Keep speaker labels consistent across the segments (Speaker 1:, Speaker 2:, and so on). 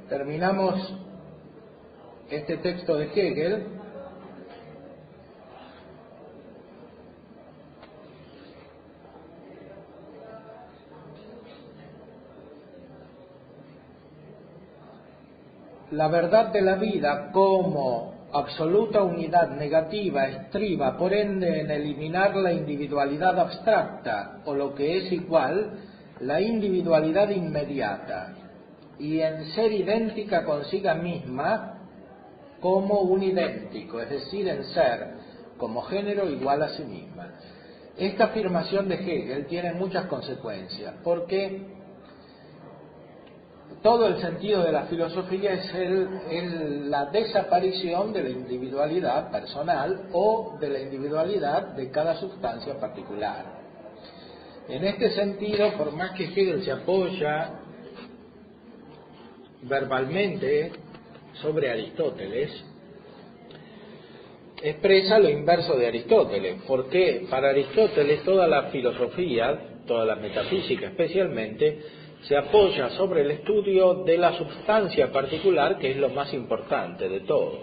Speaker 1: Terminamos este texto de Hegel la verdad de la vida como absoluta unidad negativa estriba, por ende, en eliminar la individualidad abstracta, o lo que es igual, la individualidad inmediata, y en ser idéntica consigo misma como un idéntico, es decir, en ser como género igual a sí misma. Esta afirmación de Hegel tiene muchas consecuencias, porque todo el sentido de la filosofía es la desaparición de la individualidad personal o de la individualidad de cada sustancia particular. En este sentido, por más que Hegel se apoya verbalmente sobre Aristóteles, expresa lo inverso de Aristóteles, porque para Aristóteles toda la filosofía, toda la metafísica especialmente, se apoya sobre el estudio de la sustancia particular, que es lo más importante de todo,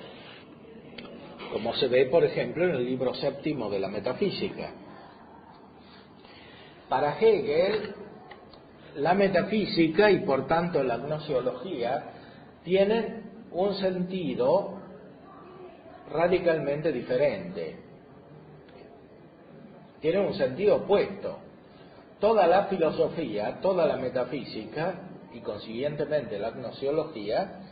Speaker 1: como se ve, por ejemplo, en el libro séptimo de la Metafísica. Para Hegel, la metafísica y por tanto la gnoseología tienen un sentido radicalmente diferente, tienen un sentido opuesto. Toda la filosofía, toda la metafísica y consiguientemente la gnoseología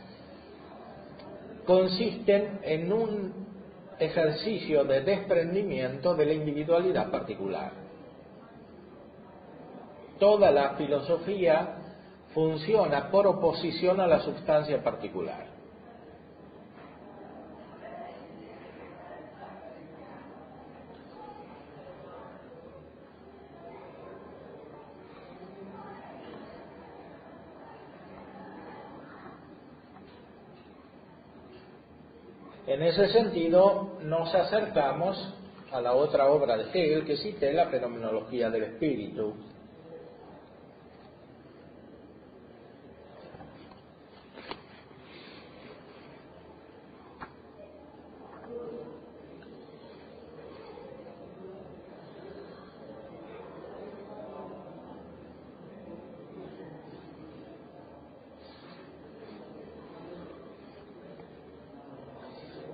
Speaker 1: consisten en un ejercicio de desprendimiento de la individualidad particular. Toda la filosofía funciona por oposición a la sustancia particular. En ese sentido, nos acercamos a la otra obra de Hegel que cité, la Fenomenología del Espíritu.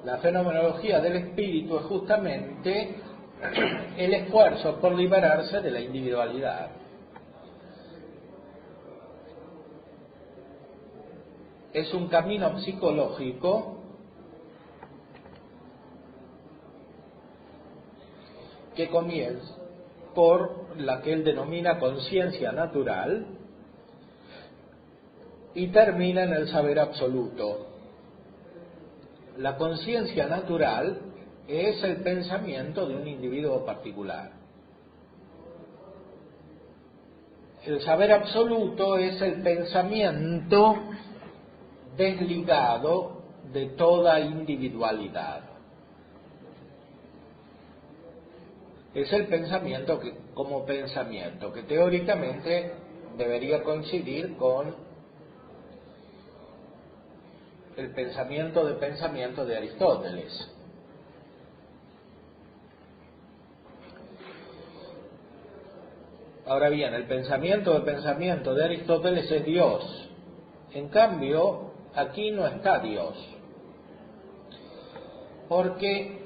Speaker 1: La fenomenología del espíritu es justamente el esfuerzo por liberarse de la individualidad. Es un camino psicológico que comienza por la que él denomina conciencia natural y termina en el saber absoluto. La conciencia natural es el pensamiento de un individuo particular. El saber absoluto es el pensamiento desligado de toda individualidad. Es el pensamiento que, como pensamiento, que teóricamente debería coincidir con el pensamiento de Aristóteles. Ahora bien, el pensamiento de Aristóteles es Dios. En cambio, aquí no está Dios. Porque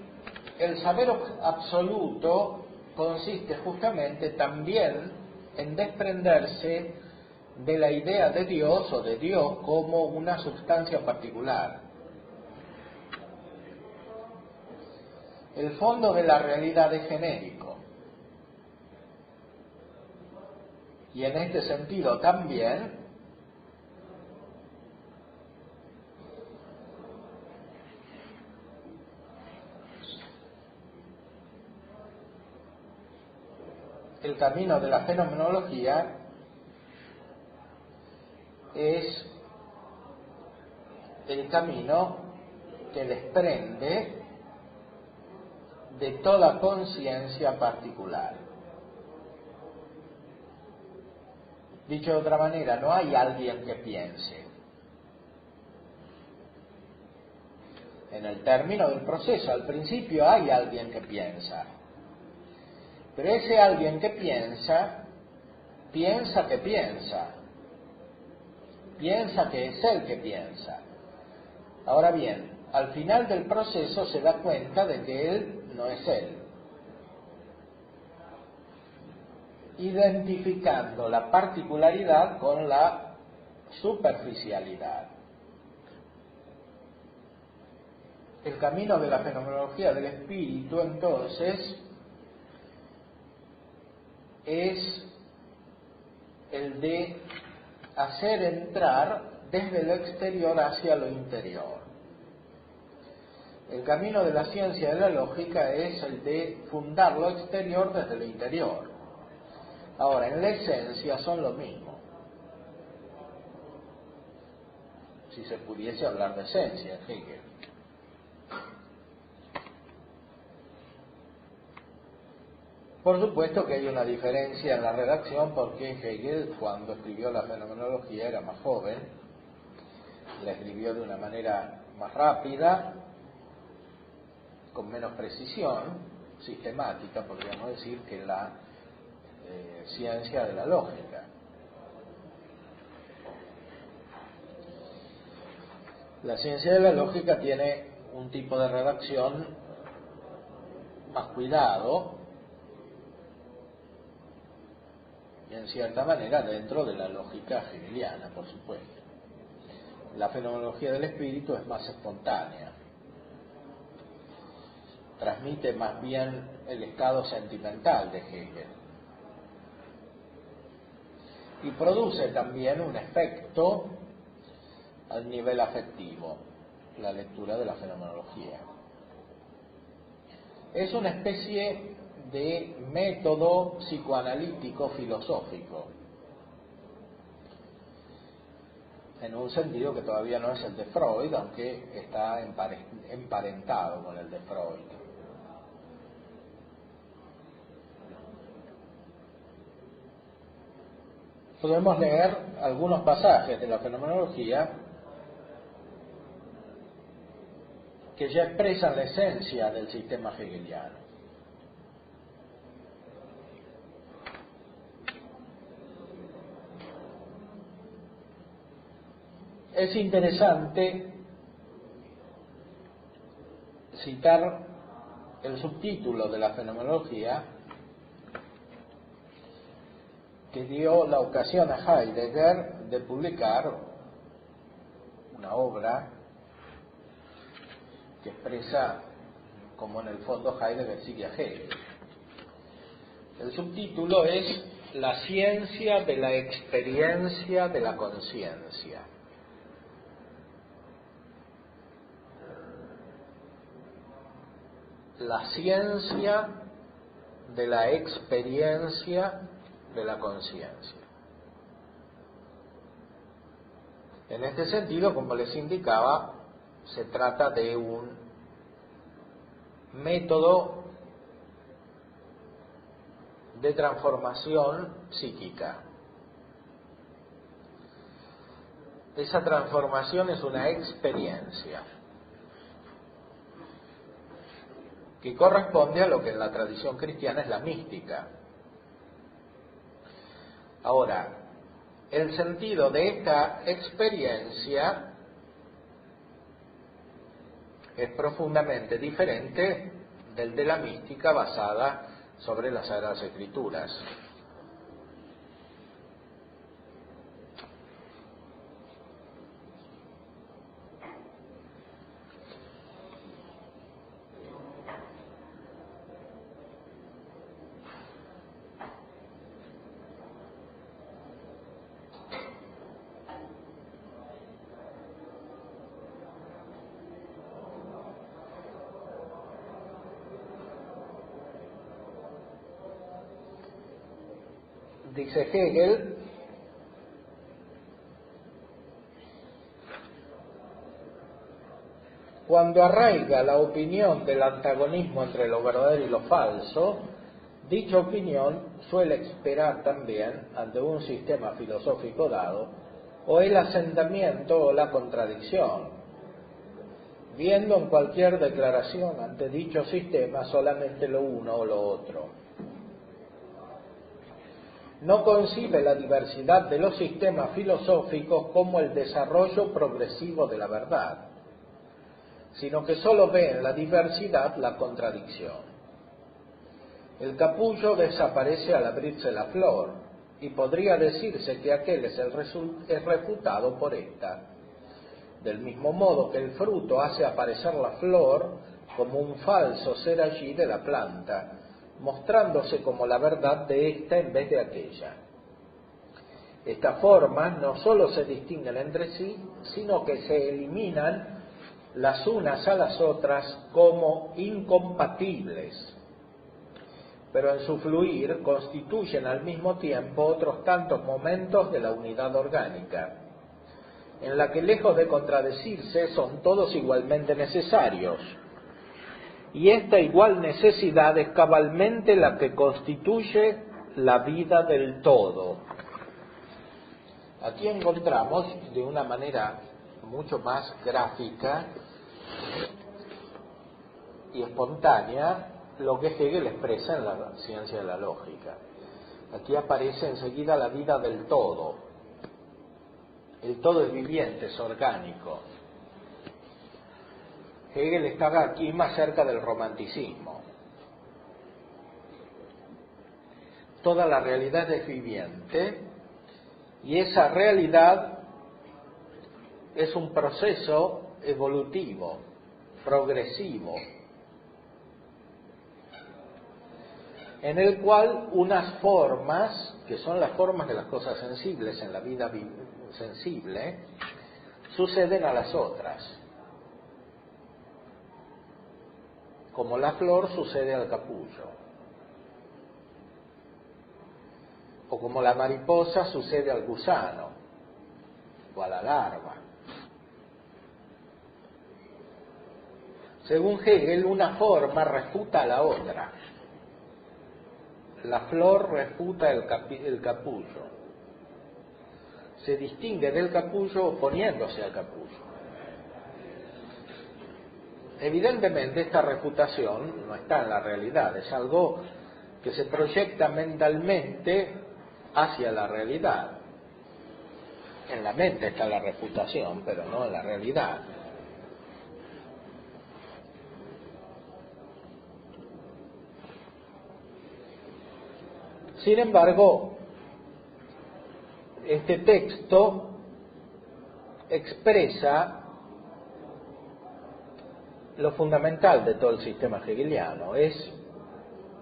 Speaker 1: el saber absoluto consiste justamente también en desprenderse de la idea de Dios o de Dios como una sustancia particular. El fondo de la realidad es genérico. Y en este sentido también el camino de la fenomenología es el camino que desprende de toda conciencia particular. Dicho de otra manera, no hay alguien que piense. en el término del proceso. Al principio hay alguien que piensa, pero ese alguien que piensa, piensa que es él que piensa. Ahora bien, al final del proceso se da cuenta de que él no es él, identificando la particularidad con la superficialidad. El camino de la fenomenología del espíritu, entonces, es el de hacer entrar desde lo exterior hacia lo interior. El camino de la ciencia de la lógica es el de fundar lo exterior desde lo interior. Ahora, en la esencia son lo mismo. Si se pudiese hablar de esencia en Hegel. Por supuesto que hay una diferencia en la redacción, porque Hegel, cuando escribió la fenomenología, era más joven, la escribió de una manera más rápida, con menos precisión, sistemática, podríamos decir, que la ciencia de la lógica. La ciencia de la lógica tiene un tipo de redacción más cuidado, y en cierta manera dentro de la lógica hegeliana, por supuesto. La fenomenología del espíritu es más espontánea, transmite más bien el estado sentimental de Hegel y produce también un efecto al nivel afectivo, la lectura de la fenomenología. Es una especie de método psicoanalítico filosófico, en un sentido que todavía no es el de Freud, aunque está emparentado con el de Freud. Podemos leer algunos pasajes de la fenomenología que ya expresan la esencia del sistema hegeliano. Es interesante citar el subtítulo de la fenomenología que dio la ocasión a Heidegger de publicar una obra que expresa como en el fondo Heidegger sigue a Hegel. El subtítulo es La ciencia de la experiencia de la conciencia. La ciencia de la experiencia de la conciencia. En este sentido, como les indicaba, se trata de un método de transformación psíquica. Esa transformación es una experiencia que corresponde a lo que en la tradición cristiana es la mística. Ahora, el sentido de esta experiencia es profundamente diferente del de la mística basada sobre las Sagradas Escrituras. Dice Hegel, cuando arraiga la opinión del antagonismo entre lo verdadero y lo falso, dicha opinión suele esperar también, ante un sistema filosófico dado, o el asentamiento o la contradicción, viendo en cualquier declaración ante dicho sistema solamente lo uno o lo otro. No concibe la diversidad de los sistemas filosóficos como el desarrollo progresivo de la verdad, sino que solo ve en la diversidad la contradicción. El capullo desaparece al abrirse la flor, y podría decirse que aquel es refutado por esta. Del mismo modo que el fruto hace aparecer la flor como un falso ser allí de la planta, mostrándose como la verdad de esta en vez de aquella. Estas formas no sólo se distinguen entre sí, sino que se eliminan las unas a las otras como incompatibles, pero en su fluir constituyen al mismo tiempo otros tantos momentos de la unidad orgánica, en la que lejos de contradecirse son todos igualmente necesarios, y esta igual necesidad es cabalmente la que constituye la vida del todo. Aquí encontramos de una manera mucho más gráfica y espontánea lo que Hegel expresa en la ciencia de la lógica. Aquí aparece enseguida la vida del todo. El todo es viviente, es orgánico. Hegel estaba aquí más cerca del romanticismo. Toda la realidad es viviente y esa realidad es un proceso evolutivo, progresivo, en el cual unas formas, que son las formas de las cosas sensibles en la vida sensible, suceden a las otras. Como la flor sucede al capullo, o como la mariposa sucede al gusano, o a la larva. Según Hegel, una forma refuta a la otra. La flor refuta el capullo. Se distingue del capullo oponiéndose al capullo. Evidentemente esta refutación no está en la realidad, es algo que se proyecta mentalmente hacia la realidad. En la mente está la refutación, pero no en la realidad. Sin embargo, este texto expresa lo fundamental de todo el sistema hegeliano, es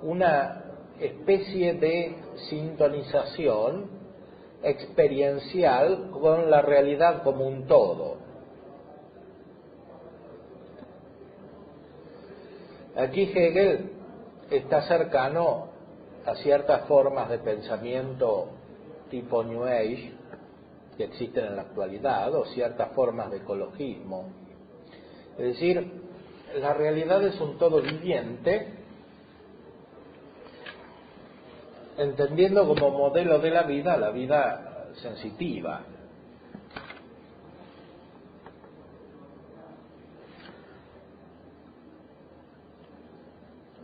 Speaker 1: una especie de sintonización experiencial con la realidad como un todo. Aquí Hegel está cercano a ciertas formas de pensamiento tipo New Age que existen en la actualidad, o ciertas formas de ecologismo. Es decir, la realidad es un todo viviente, entendiendo como modelo de la vida sensitiva.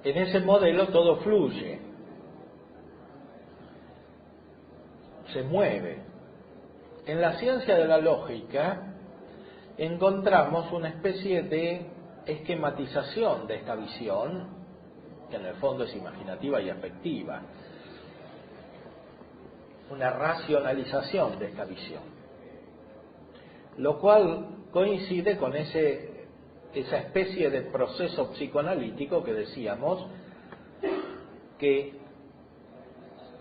Speaker 1: En ese modelo todo fluye, se mueve. En la ciencia de la lógica encontramos una especie de esquematización de esta visión, que en el fondo es imaginativa y afectiva, una racionalización de esta visión, lo cual coincide con esa especie de proceso psicoanalítico que decíamos que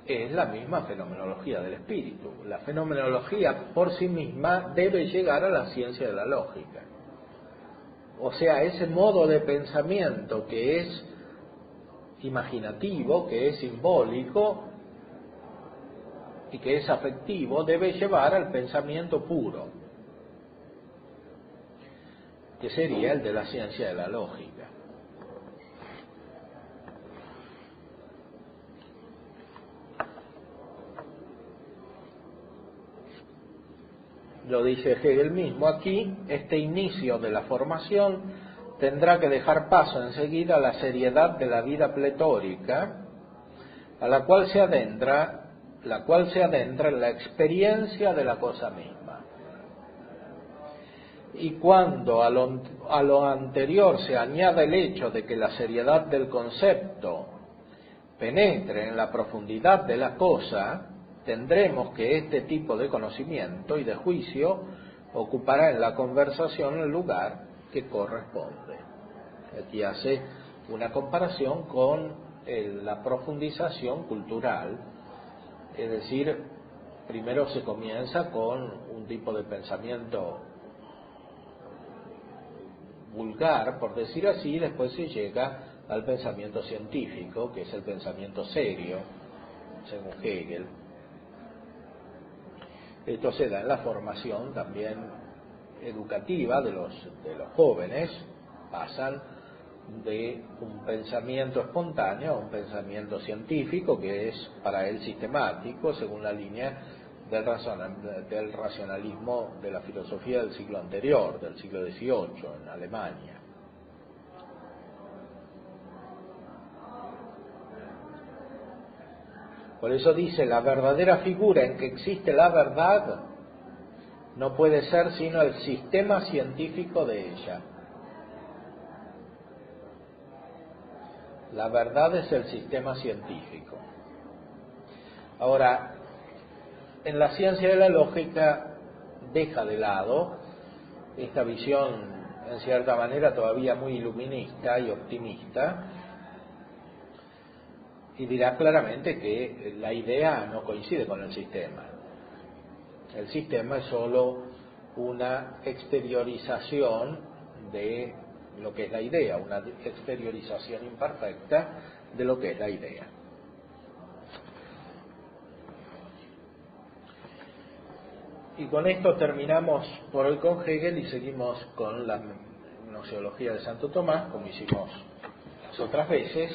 Speaker 1: es la misma fenomenología del espíritu. La fenomenología por sí misma debe llegar a la ciencia de la lógica. O sea, ese modo de pensamiento que es imaginativo, que es simbólico y que es afectivo, debe llevar al pensamiento puro, que sería el de la ciencia de la lógica. lo dice Hegel mismo aquí, este inicio de la formación tendrá que dejar paso enseguida a la seriedad de la vida pletórica, a la cual se adentra en la experiencia de la cosa misma. Y cuando a lo anterior se añade el hecho de que la seriedad del concepto penetre en la profundidad de la cosa, tendremos que este tipo de conocimiento y de juicio ocupará en la conversación el lugar que corresponde. Aquí hace una comparación con la profundización cultural, es decir, primero se comienza con un tipo de pensamiento vulgar, por decir así, después se llega al pensamiento científico, que es el pensamiento serio, según Hegel. Esto se da en la formación también educativa de los jóvenes, pasan de un pensamiento espontáneo a un pensamiento científico, que es para él sistemático, según la línea del racionalismo de la filosofía del siglo anterior, del siglo XVIII, en Alemania. Por eso dice, la verdadera figura en que existe la verdad no puede ser sino el sistema científico de ella. La verdad es el sistema científico. Ahora, en la ciencia de la lógica deja de lado esta visión, en cierta manera, todavía muy iluminista y optimista, y dirá claramente que la idea no coincide con el sistema. El sistema es solo una exteriorización de lo que es la idea, una exteriorización imperfecta de lo que es la idea. Y con esto terminamos por hoy con Hegel y seguimos con la gnoseología de Santo Tomás, como hicimos las otras veces.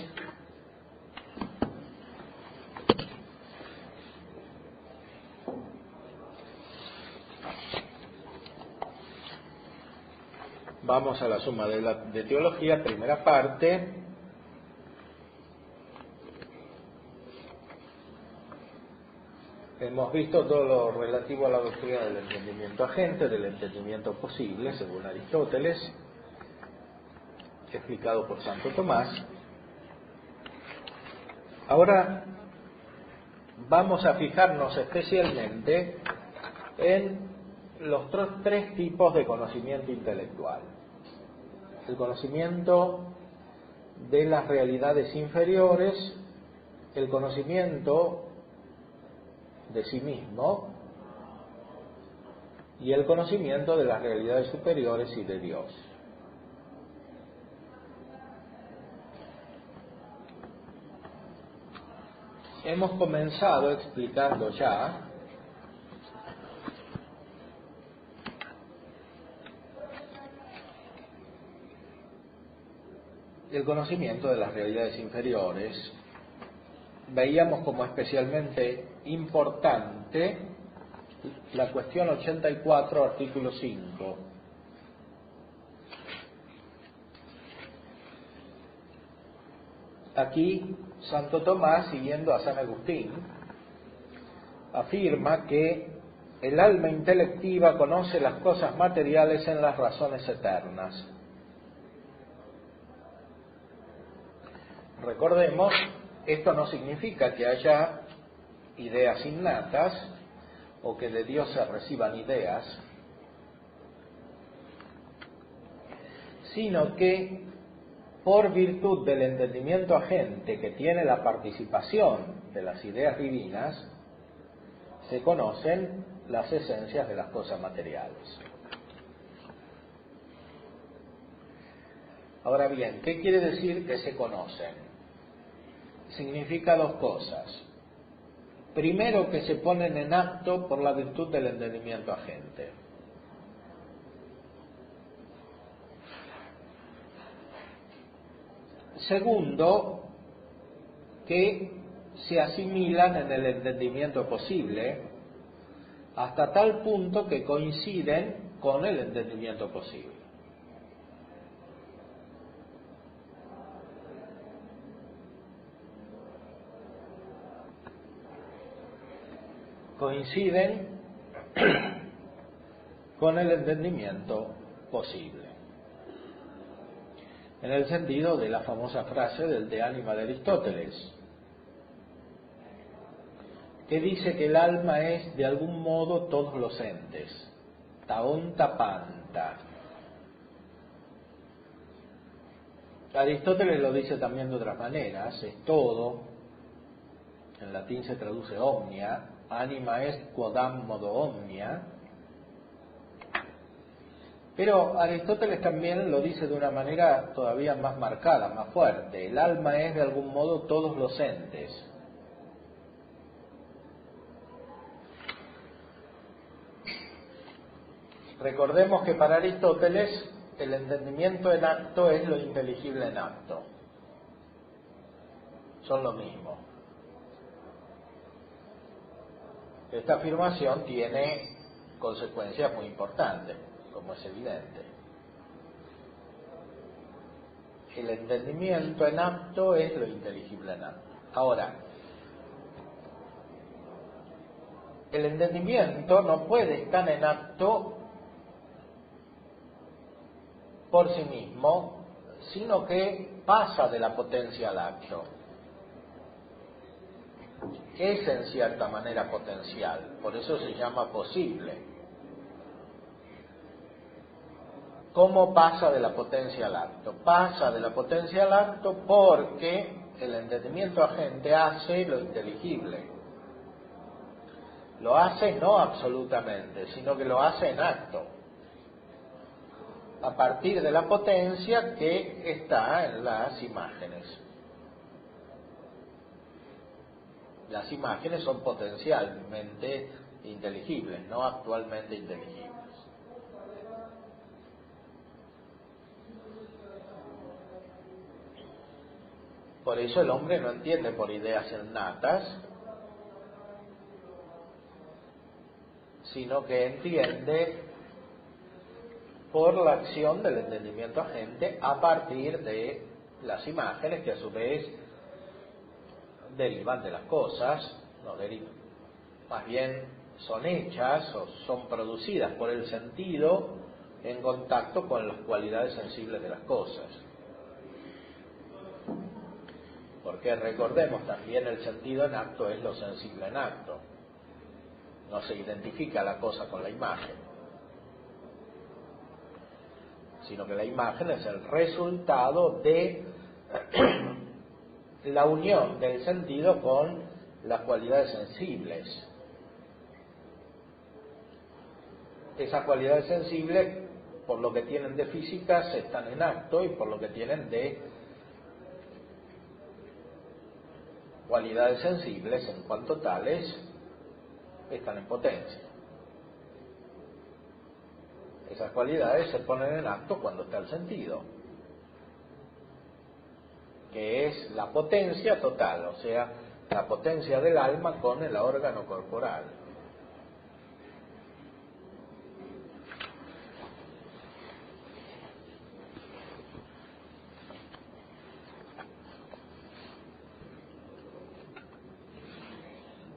Speaker 1: Vamos a la suma de teología, primera parte. Hemos visto todo lo relativo a la doctrina del entendimiento agente, del entendimiento posible, según Aristóteles, explicado por Santo Tomás. Ahora vamos a fijarnos especialmente en los tres tipos de conocimiento intelectual. El conocimiento de las realidades inferiores, el conocimiento de sí mismo y el conocimiento de las realidades superiores y de Dios. Hemos comenzado explicando ya el conocimiento de las realidades inferiores. Veíamos como especialmente importante la cuestión 84, artículo 5. Aquí Santo Tomás, siguiendo a San Agustín, afirma que el alma intelectiva conoce las cosas materiales en las razones eternas. Recordemos, esto no significa que haya ideas innatas o que de Dios se reciban ideas, sino que por virtud del entendimiento agente que tiene la participación de las ideas divinas, se conocen las esencias de las cosas materiales. Ahora bien, ¿qué quiere decir que se conocen? Significa dos cosas. Primero, que se ponen en acto por la virtud del entendimiento agente. Segundo, que se asimilan en el entendimiento posible hasta tal punto que coinciden con el entendimiento posible. Coinciden con el entendimiento posible, en el sentido de la famosa frase del De Anima de Aristóteles, que dice que el alma es de algún modo todos los entes, taonta panta. Aristóteles lo dice también de otras maneras, es todo, en latín se traduce omnia, anima est quodam modo omnia, pero Aristóteles también lo dice de una manera todavía más marcada, más fuerte, el alma es de algún modo todos los entes. Recordemos que para Aristóteles el entendimiento en acto es lo inteligible en acto. Son lo mismo. Esta afirmación tiene consecuencias muy importantes, como es evidente. El entendimiento en acto es lo inteligible en acto. Ahora, el entendimiento no puede estar en acto por sí mismo, sino que pasa de la potencia al acto. Es en cierta manera potencial, por eso se llama posible. ¿Cómo pasa de la potencia al acto? Pasa de la potencia al acto porque el entendimiento agente hace lo inteligible. Lo hace no absolutamente, sino que lo hace en acto, a partir de la potencia que está en las imágenes. Las imágenes son potencialmente inteligibles, no actualmente inteligibles. Por eso el hombre no entiende por ideas innatas, sino que entiende por la acción del entendimiento agente a partir de las imágenes que a su vez derivan de las cosas, no derivan, más bien son hechas o son producidas por el sentido en contacto con las cualidades sensibles de las cosas. Porque recordemos, también el sentido en acto es lo sensible en acto. No se identifica la cosa con la imagen, sino que la imagen es el resultado de la unión del sentido con las cualidades sensibles. Esas cualidades sensibles, por lo que tienen de físicas, están en acto, y por lo que tienen de cualidades sensibles en cuanto tales, están en potencia. Esas cualidades se ponen en acto cuando está el sentido, que es la potencia total, o sea, la potencia del alma con el órgano corporal.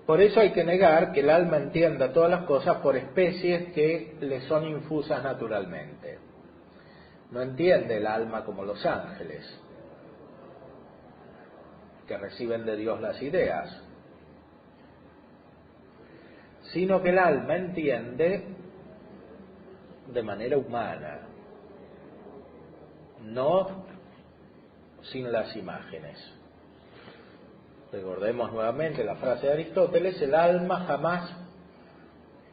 Speaker 1: Por eso hay que negar que el alma entienda todas las cosas por especies que le son infusas naturalmente. No entiende el alma como los ángeles, que reciben de Dios las ideas, sino que el alma entiende de manera humana, no sin las imágenes. Recordemos nuevamente la frase de Aristóteles: el alma jamás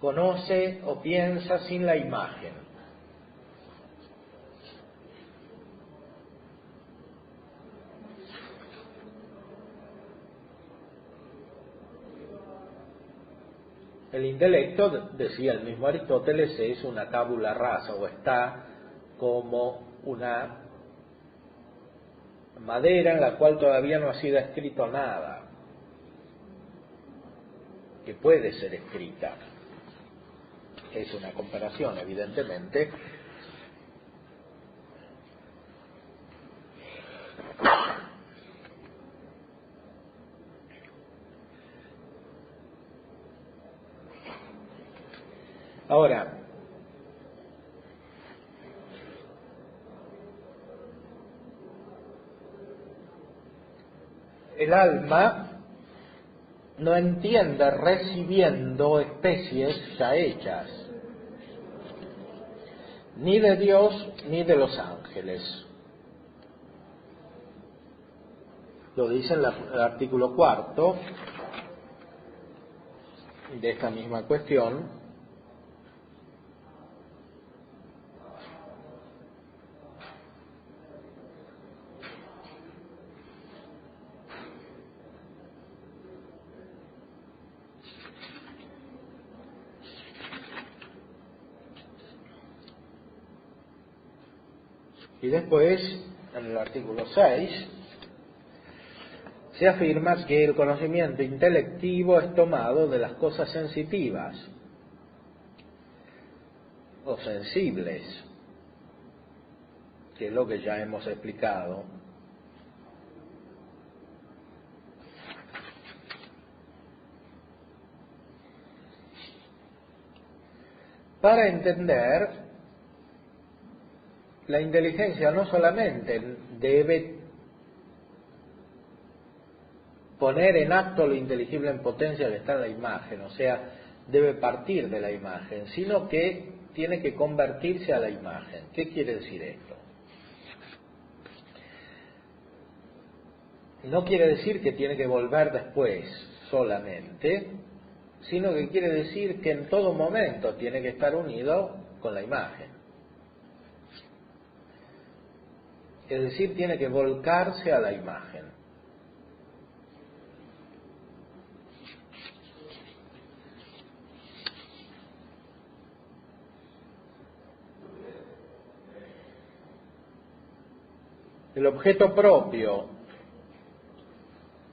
Speaker 1: conoce o piensa sin la imagen. El intelecto, decía el mismo Aristóteles, es una tabula rasa, o está como una madera en la cual todavía no ha sido escrito nada, que puede ser escrita. es una comparación, evidentemente. Ahora, el alma no entiende recibiendo especies ya hechas, ni de Dios ni de los ángeles. Lo dice en el artículo 4 de esta misma cuestión. Y después, en el artículo 6, se afirma que el conocimiento intelectivo es tomado de las cosas sensitivas o sensibles, que es lo que ya hemos explicado. Para entender, la inteligencia no solamente debe poner en acto lo inteligible en potencia que está en la imagen, o sea, debe partir de la imagen, sino que tiene que convertirse a la imagen. ¿Qué quiere decir esto? No quiere decir que tiene que volver después solamente, sino que quiere decir que en todo momento tiene que estar unido con la imagen. Es decir, tiene que volcarse a la imagen. El objeto propio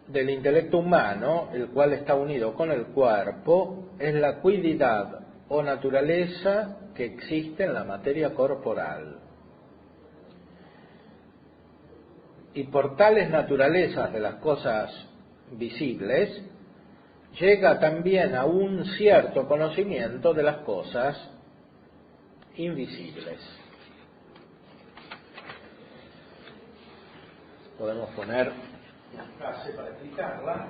Speaker 1: del intelecto humano, el cual está unido con el cuerpo, es la cuididad o naturaleza que existe en la materia corporal. Y por tales naturalezas de las cosas visibles, llega también a un cierto conocimiento de las cosas invisibles. Podemos poner una frase para explicarla.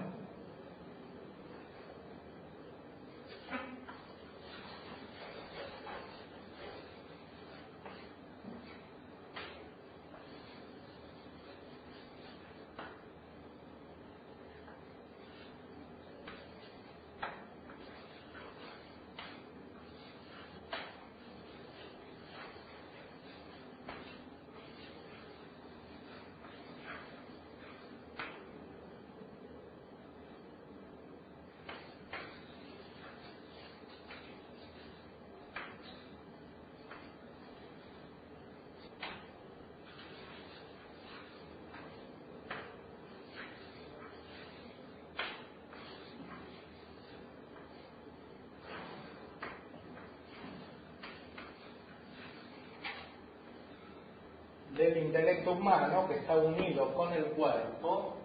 Speaker 1: Del intelecto humano que está unido con el cuerpo,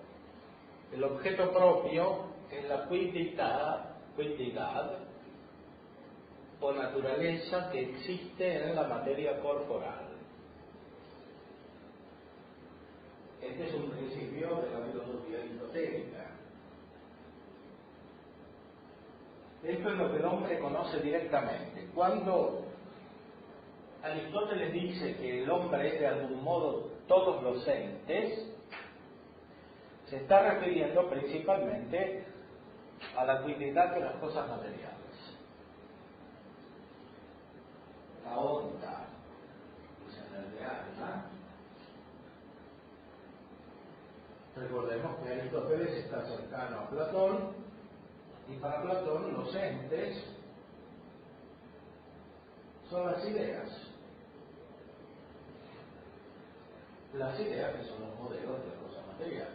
Speaker 1: el objeto propio es la cuididad o naturaleza que existe en la materia corporal. Este es un principio de la filosofía aristotélica. Esto es lo que el hombre conoce directamente. Cuando Aristóteles dice que el hombre es de algún modo todos los entes, se está refiriendo principalmente a la cuididad de las cosas materiales. La onda, pues en el de alma. Recordemos que Aristóteles está cercano a Platón, y para Platón los entes son las ideas. Las ideas que son los modelos de las cosas materiales.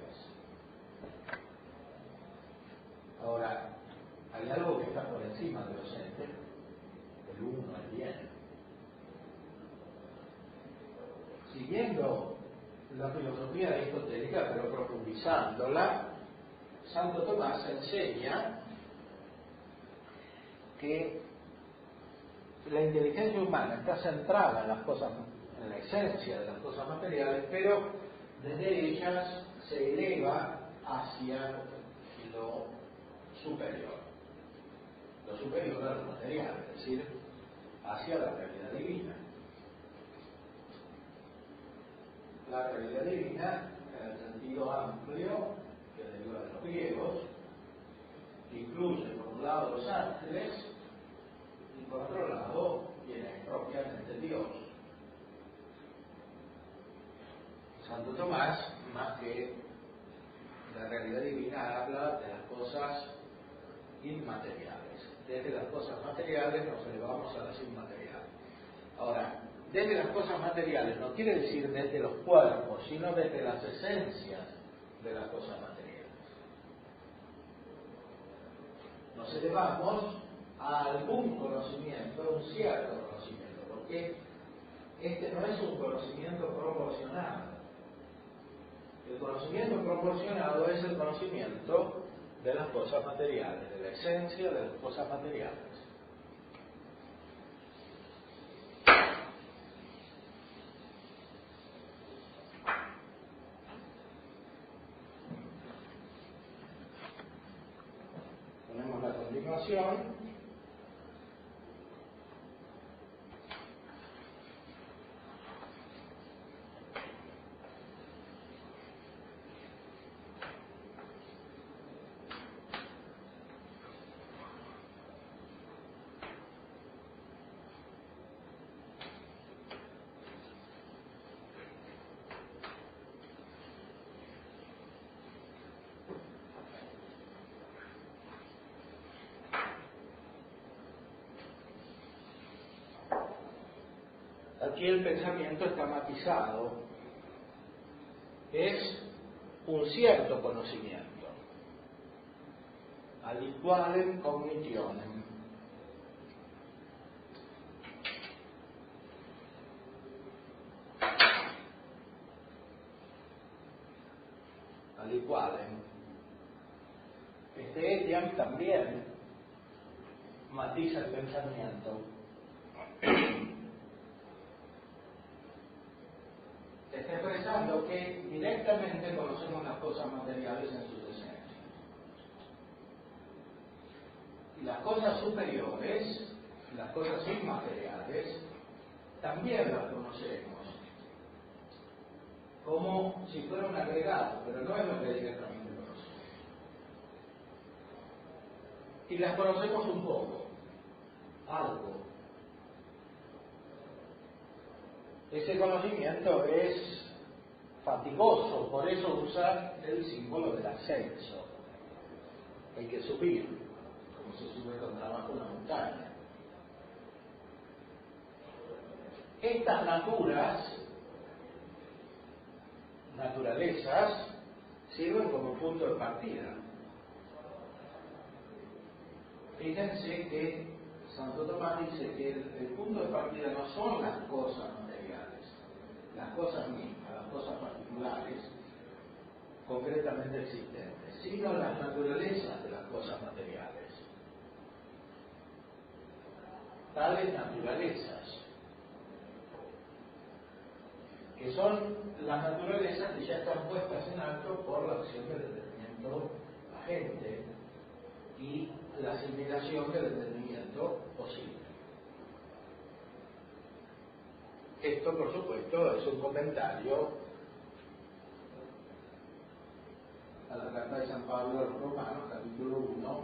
Speaker 1: Ahora, hay algo que está por encima de los entes, el uno, siguiendo la filosofía aristotélica, pero profundizándola, Santo Tomás enseña que la inteligencia humana está centrada en las cosas, en la esencia de las cosas materiales, pero desde ellas se eleva hacia lo superior a lo material, es decir, hacia la realidad divina. La realidad divina, en el sentido amplio que deriva de los griegos, incluye por un lado los ángeles y por otro lado viene propiamente Dios. Santo Tomás, más que la realidad divina, habla de las cosas inmateriales. Desde las cosas materiales nos elevamos a las inmateriales. Ahora, desde las cosas materiales no quiere decir desde los cuerpos, sino desde las esencias de las cosas materiales. Nos elevamos a algún conocimiento, a un cierto conocimiento, porque este no es un conocimiento proporcionado. El conocimiento proporcionado es el conocimiento de las cosas materiales, de la esencia de las cosas materiales. Ponemos la continuación. Aquí el pensamiento está matizado, es un cierto conocimiento, aliqualem cognitionem. Aliqualem. Este etiam también matiza el pensamiento. Está expresando que directamente conocemos las cosas materiales en sus esencias. Y las cosas superiores, las cosas inmateriales, también las conocemos como si fuera un agregado, pero no es lo que directamente conocemos. Y las conocemos un poco, algo. Ese conocimiento es fatigoso, por eso usa el símbolo del ascenso. Hay que subir, como se sube con trabajo una montaña. Estas naturalezas, sirven como punto de partida. Fíjense que Santo Tomás dice que el punto de partida no son las cosas materiales, las cosas mismas, las cosas particulares, concretamente existentes, sino las naturalezas de las cosas materiales. Tales naturalezas, que son las naturalezas que ya están puestas en alto por la acción del entendimiento agente y la asimilación del entendimiento posible. Esto, por supuesto, es un comentario a la carta de San Pablo a los Romanos, capítulo 1,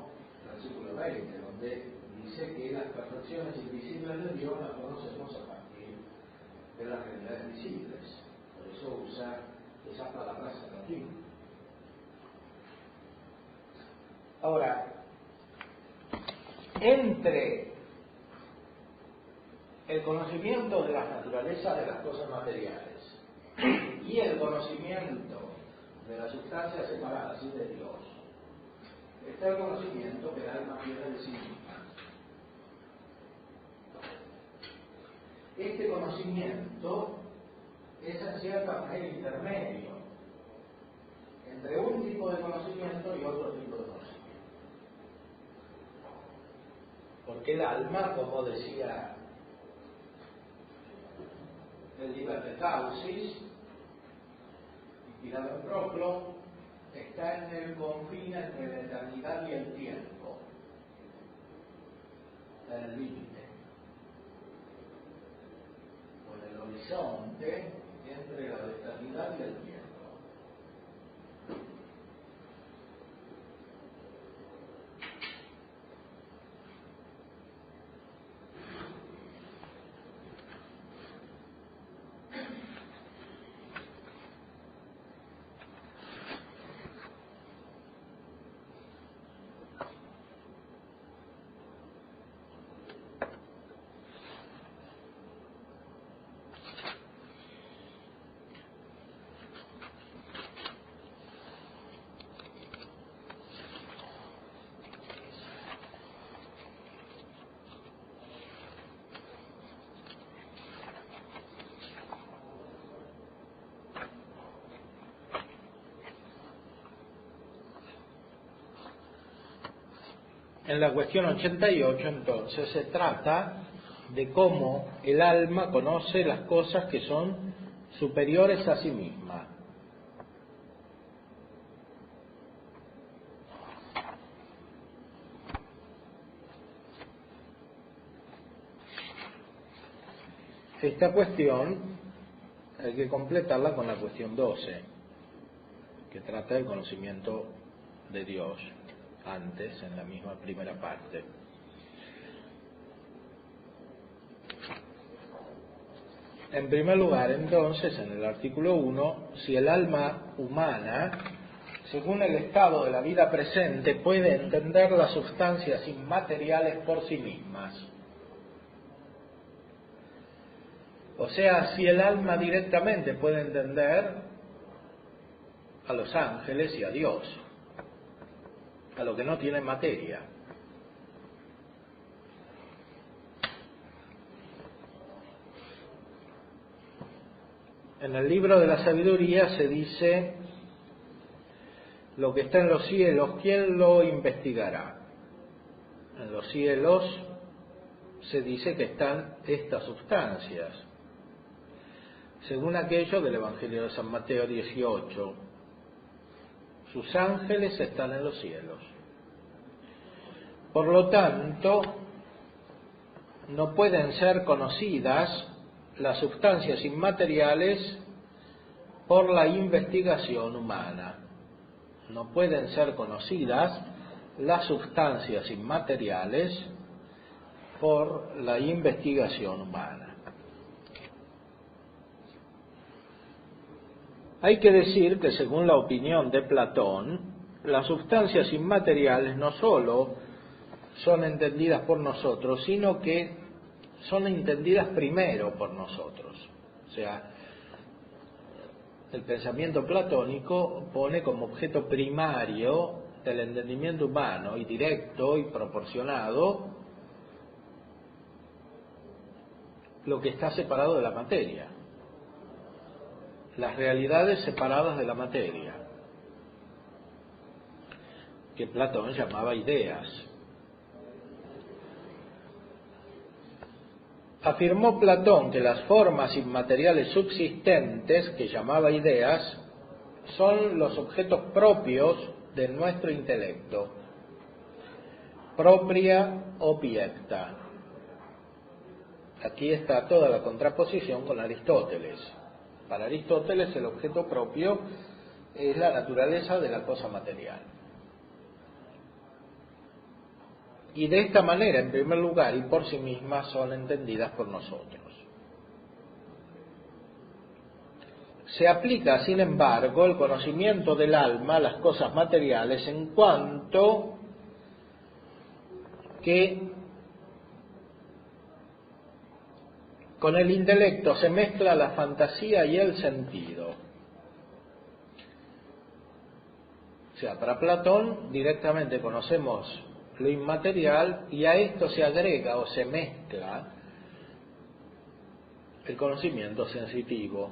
Speaker 1: versículo 20, donde dice que las perfecciones invisibles de Dios las conocemos a partir de las realidades visibles. Por eso usa esas palabras en latín. Ahora, entre el conocimiento de las naturalezas de las cosas materiales y el conocimiento de las sustancias separadas y de Dios, está el conocimiento que el alma tiene de sí misma. Este conocimiento es en cierta manera intermedio entre un tipo de conocimiento y otro tipo de conocimiento. Porque el alma, como decía el Liber de Causis, inspirado en Proclo, está en el confín entre la eternidad y el tiempo. Está en el límite, o en el horizonte entre la eternidad y el tiempo. En la cuestión 88, entonces, se trata de cómo el alma conoce las cosas que son superiores a sí misma. Esta cuestión hay que completarla con la cuestión 12, que trata del conocimiento de Dios, antes, en la misma primera parte. En primer lugar, entonces, en el artículo 1, si el alma humana, según el estado de la vida presente, puede entender las sustancias inmateriales por sí mismas. O sea, si el alma directamente puede entender a los ángeles y a Dios, a lo que no tiene materia. En el libro de la sabiduría se dice: lo que está en los cielos, ¿quién lo investigará? En los cielos se dice que están estas sustancias, según aquello del Evangelio de San Mateo 18. Sus ángeles están en los cielos. Por lo tanto, no pueden ser conocidas las sustancias inmateriales por la investigación humana. No pueden ser conocidas las sustancias inmateriales por la investigación humana. Hay que decir que, según la opinión de Platón, las sustancias inmateriales no sólo son entendidas por nosotros, sino que son entendidas primero por nosotros. O sea, el pensamiento platónico pone como objeto primario del entendimiento humano, y directo y proporcionado, lo que está separado de la materia, las realidades separadas de la materia, que Platón llamaba ideas. Afirmó Platón que las formas inmateriales subsistentes, que llamaba ideas, son los objetos propios de nuestro intelecto, propria obiecta. Aquí está toda la contraposición con Aristóteles. Para Aristóteles el objeto propio es la naturaleza de la cosa material. Y de esta manera, en primer lugar, y por sí mismas, son entendidas por nosotros. Se aplica, sin embargo, el conocimiento del alma a las cosas materiales en cuanto que con el intelecto se mezcla la fantasía y el sentido. O sea, para Platón directamente conocemos lo inmaterial y a esto se agrega o se mezcla el conocimiento sensitivo.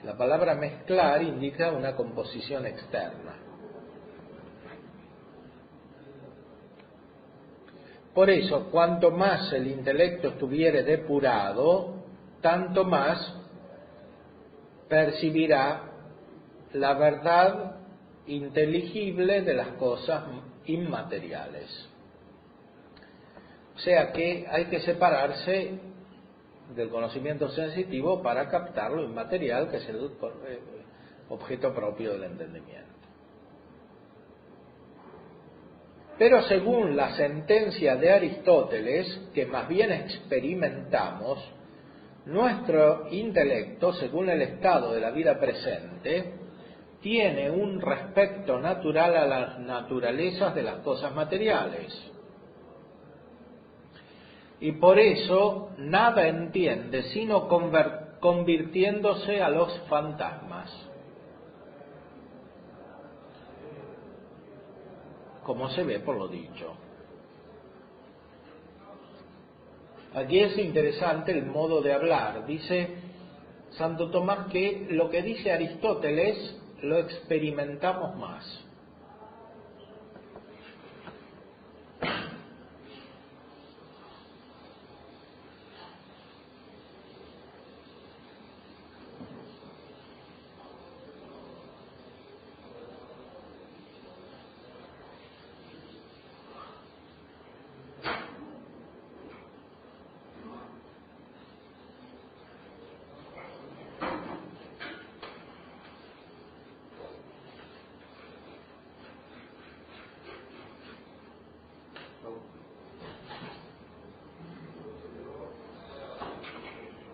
Speaker 1: La palabra mezclar indica una composición externa. Por eso, cuanto más el intelecto estuviere depurado, tanto más percibirá la verdad inteligible de las cosas inmateriales. O sea que hay que separarse del conocimiento sensitivo para captar lo inmaterial, que es el objeto propio del entendimiento. Pero según la sentencia de Aristóteles, que más bien experimentamos, nuestro intelecto, según el estado de la vida presente, tiene un respecto natural a las naturalezas de las cosas materiales. Y por eso nada entiende sino convirtiéndose a los fantasmas. Como se ve por lo dicho. Aquí es interesante el modo de hablar. Dice Santo Tomás que lo que dice Aristóteles lo experimentamos más.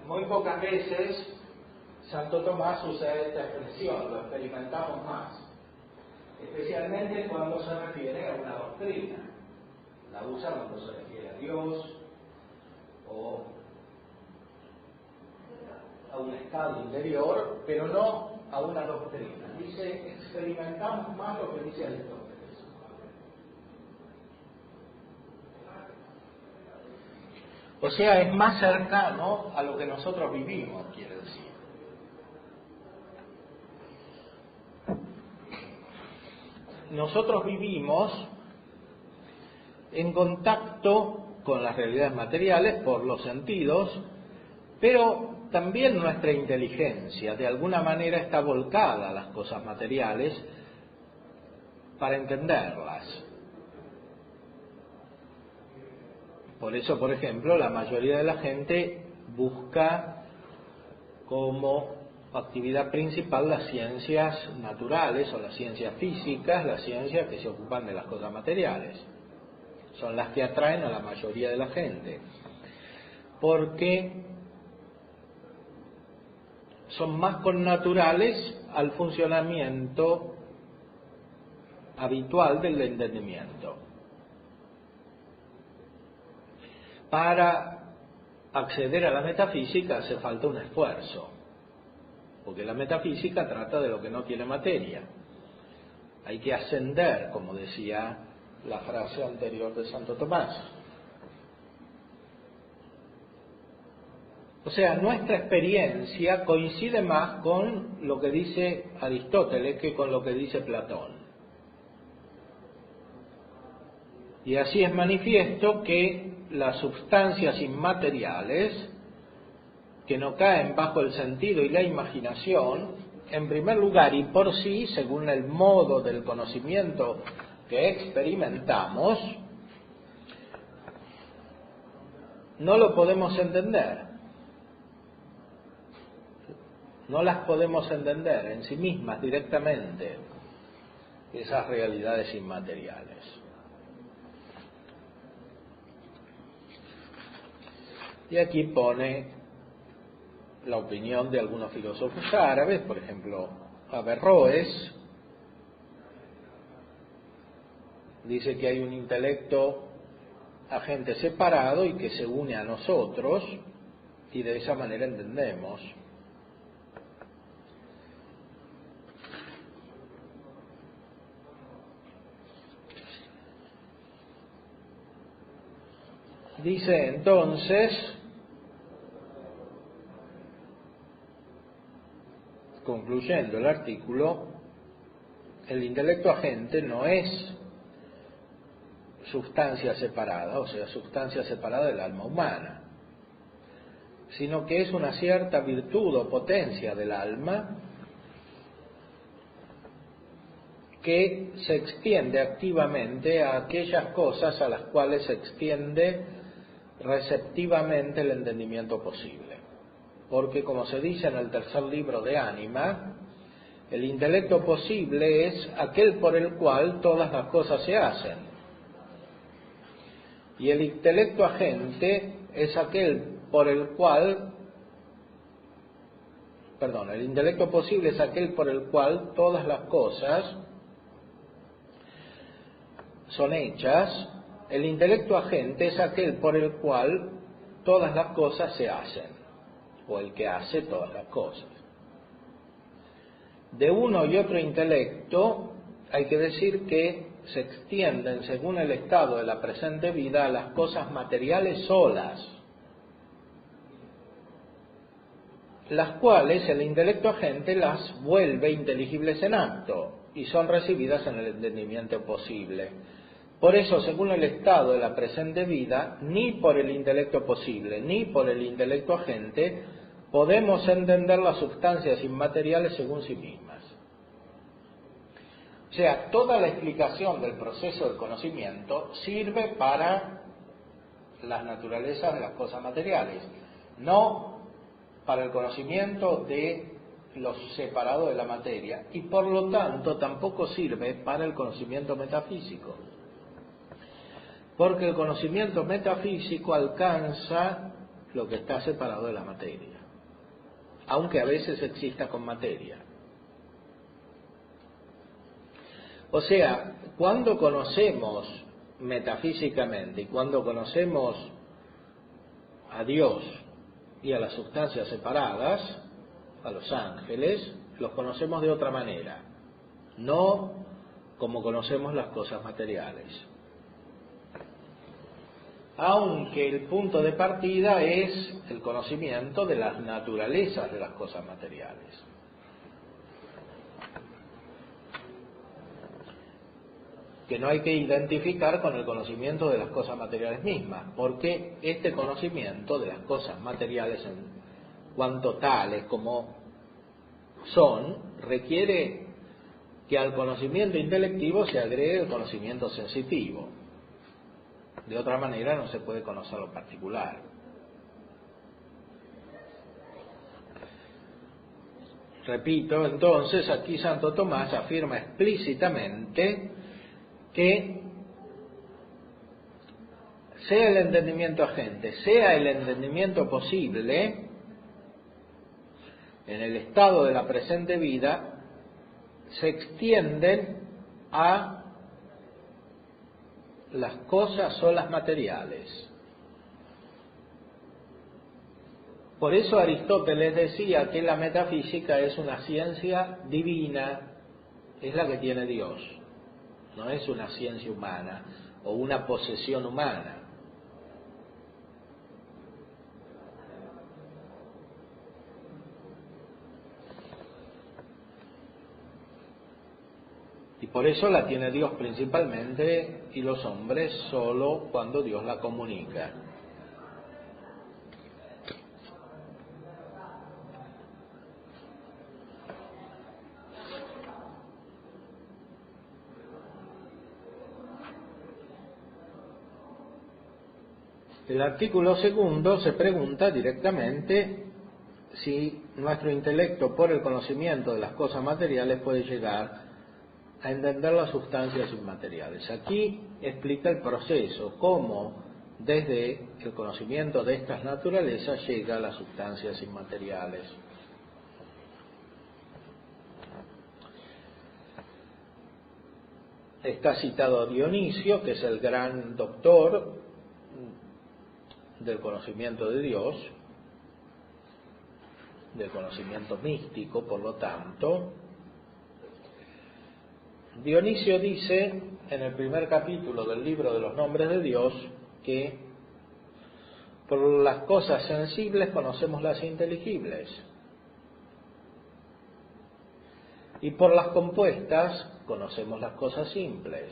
Speaker 1: Muy pocas veces Santo Tomás usa esta expresión, lo experimentamos más, especialmente cuando se refiere a una doctrina. La usa cuando se refiere a Dios o a un estado interior, pero no a una doctrina. Dice, experimentamos más lo que dice Aristóteles. O sea, es más cercano a lo que nosotros vivimos, quiere decir. Nosotros vivimos en contacto con las realidades materiales por los sentidos, pero también nuestra inteligencia de alguna manera está volcada a las cosas materiales para entenderlas. Por eso, por ejemplo, la mayoría de la gente busca como actividad principal las ciencias naturales o las ciencias físicas, las ciencias que se ocupan de las cosas materiales. Son las que atraen a la mayoría de la gente, porque son más connaturales al funcionamiento habitual del entendimiento. Para acceder a la metafísica hace falta un esfuerzo, porque la metafísica trata de lo que no tiene materia. Hay que ascender, como decía la frase anterior de Santo Tomás. O sea, nuestra experiencia coincide más con lo que dice Aristóteles que con lo que dice Platón. Y así es manifiesto que las sustancias inmateriales, que no caen bajo el sentido y la imaginación, en primer lugar y por sí, según el modo del conocimiento que experimentamos, no lo podemos entender. No las podemos entender en sí mismas directamente, esas realidades inmateriales. Y aquí pone la opinión de algunos filósofos árabes, por ejemplo, Averroes, dice que hay un intelecto agente separado y que se une a nosotros, y de esa manera entendemos. Dice entonces concluyendo el artículo, el intelecto agente no es sustancia separada, o sea, sustancia separada del alma humana, sino que es una cierta virtud o potencia del alma que se extiende activamente a aquellas cosas a las cuales se extiende receptivamente el entendimiento posible. Porque, como se dice en el tercer libro de Ánima, el intelecto posible es aquel por el cual todas las cosas se hacen. Y el intelecto agente es aquel por el cual, el intelecto posible es aquel por el cual todas las cosas son hechas. El intelecto agente es aquel por el cual todas las cosas se hacen, o el que hace todas las cosas. De uno y otro intelecto hay que decir que se extienden según el estado de la presente vida a las cosas materiales solas, las cuales el intelecto agente las vuelve inteligibles en acto y son recibidas en el entendimiento posible. Por eso, según el estado de la presente vida, ni por el intelecto posible ni por el intelecto agente podemos entender las sustancias inmateriales según sí mismas. O sea, toda la explicación del proceso del conocimiento sirve para las naturalezas de las cosas materiales, no para el conocimiento de lo separado de la materia, y por lo tanto tampoco sirve para el conocimiento metafísico, porque el conocimiento metafísico alcanza lo que está separado de la materia, aunque a veces exista con materia. O sea, cuando conocemos metafísicamente y cuando conocemos a Dios y a las sustancias separadas, a los ángeles, los conocemos de otra manera, no como conocemos las cosas materiales. Aunque el punto de partida es el conocimiento de las naturalezas de las cosas materiales. Que no hay que identificar con el conocimiento de las cosas materiales mismas, porque este conocimiento de las cosas materiales en cuanto tales como son, requiere que al conocimiento intelectivo se agregue el conocimiento sensitivo. De otra manera no se puede conocer lo particular. Repito, entonces, aquí Santo Tomás afirma explícitamente que sea el entendimiento agente, sea el entendimiento posible, en el estado de la presente vida, se extienden a las cosas solas materiales. Por eso Aristóteles decía que la metafísica es una ciencia divina, es la que tiene Dios. No es una ciencia humana o una posesión humana. Y por eso la tiene Dios principalmente y los hombres solo cuando Dios la comunica. El artículo segundo se pregunta directamente si nuestro intelecto, por el conocimiento de las cosas materiales, puede llegar a entender las sustancias inmateriales. Aquí explica el proceso, cómo desde el conocimiento de estas naturalezas llega a las sustancias inmateriales. Está citado Dionisio, que es el gran doctor del conocimiento de Dios, del conocimiento místico, por lo tanto. Dionisio dice en el primer capítulo del libro de los nombres de Dios que por las cosas sensibles conocemos las inteligibles. Y por las compuestas conocemos las cosas simples.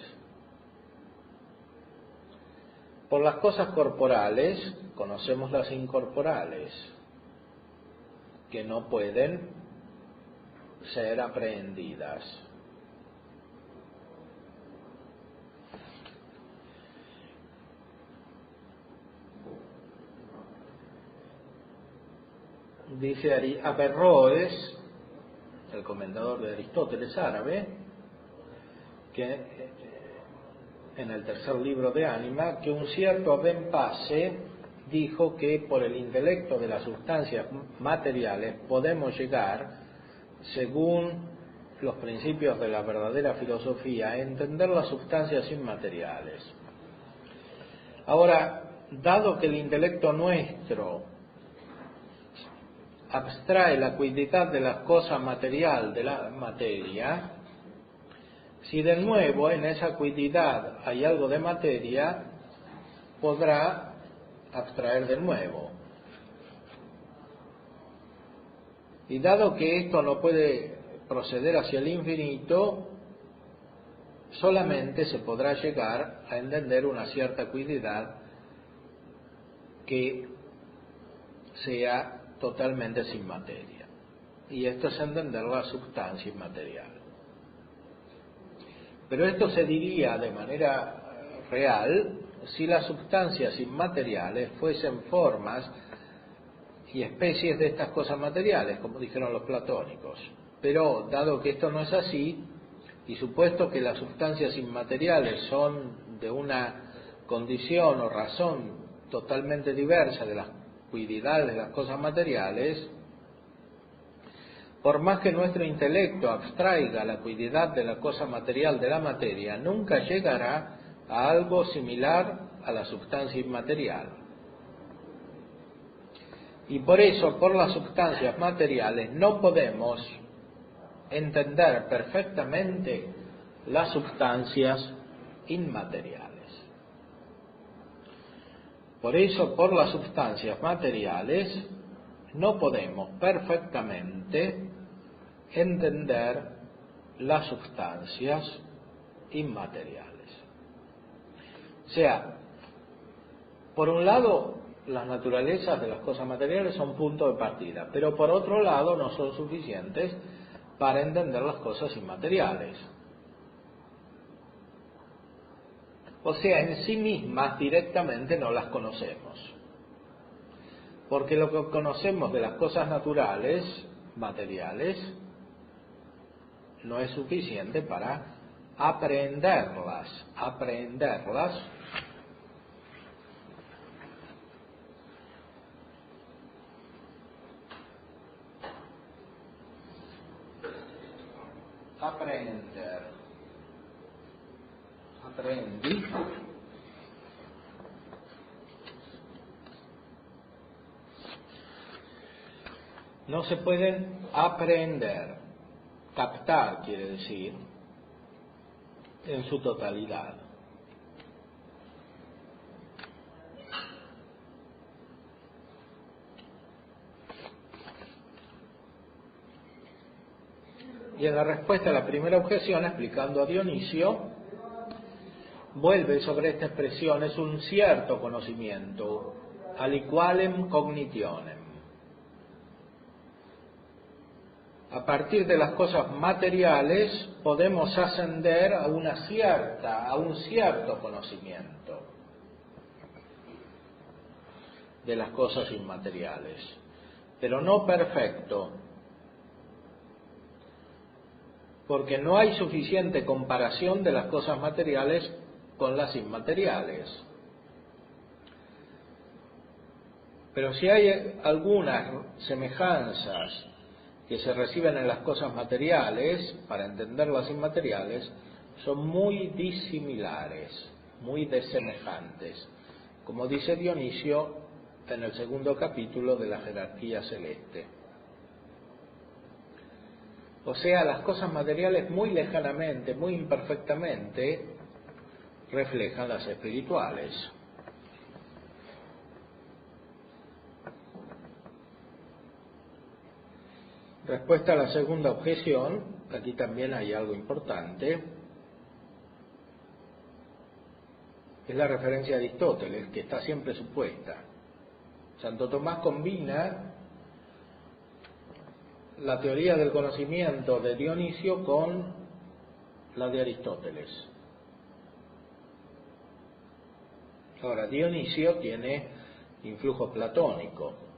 Speaker 1: Por las cosas corporales conocemos las incorporales, que no pueden ser aprehendidas. Dice Averroes, el comentador de Aristóteles árabe, que en el tercer libro de Ánima, que un cierto Aben Pace dijo que por el intelecto de las sustancias materiales podemos llegar, según los principios de la verdadera filosofía, a entender las sustancias inmateriales. Ahora, dado que el intelecto nuestro abstrae la cuididad de las cosas material de la materia, si de nuevo en esa cuididad hay algo de materia, podrá abstraer de nuevo. Y dado que esto no puede proceder hacia el infinito, solamente se podrá llegar a entender una cierta cuididad que sea totalmente sin materia. Y esto es entender la sustancia inmaterial. Pero esto se diría de manera real si las sustancias inmateriales fuesen formas y especies de estas cosas materiales, como dijeron los platónicos. Pero dado que esto no es así, y supuesto que las sustancias inmateriales son de una condición o razón totalmente diversa de las cuididades de las cosas materiales, por más que nuestro intelecto abstraiga la cuididad de la cosa material de la materia, nunca llegará a algo similar a la sustancia inmaterial. Y por eso, por las sustancias materiales, no podemos entender perfectamente las sustancias inmateriales. Por eso, por las sustancias materiales, no podemos perfectamente entender las sustancias inmateriales. O sea, por un lado, las naturalezas de las cosas materiales son punto de partida, pero por otro lado no son suficientes para entender las cosas inmateriales. O sea, en sí mismas directamente no las conocemos. Porque lo que conocemos de las cosas naturales, materiales, no es suficiente para aprehenderlas. Aprender. Aprendi. No se pueden aprehender. Captar quiere decir en su totalidad. Y en la respuesta a la primera objeción, explicando a Dionisio, vuelve sobre esta expresión, es un cierto conocimiento, aliqualem cognitionem. A partir de las cosas materiales podemos ascender a un cierto conocimiento de las cosas inmateriales, pero no perfecto, porque no hay suficiente comparación de las cosas materiales con las inmateriales. Pero si hay algunas semejanzas que se reciben en las cosas materiales, para entender las inmateriales, son muy disimilares, muy desemejantes, como dice Dionisio en el segundo capítulo de la jerarquía celeste. O sea, las cosas materiales muy lejanamente, muy imperfectamente, reflejan las espirituales. Respuesta a la segunda objeción, aquí también hay algo importante, es la referencia a Aristóteles, que está siempre supuesta. Santo Tomás combina la teoría del conocimiento de Dionisio con la de Aristóteles. Ahora, Dionisio tiene influjo platónico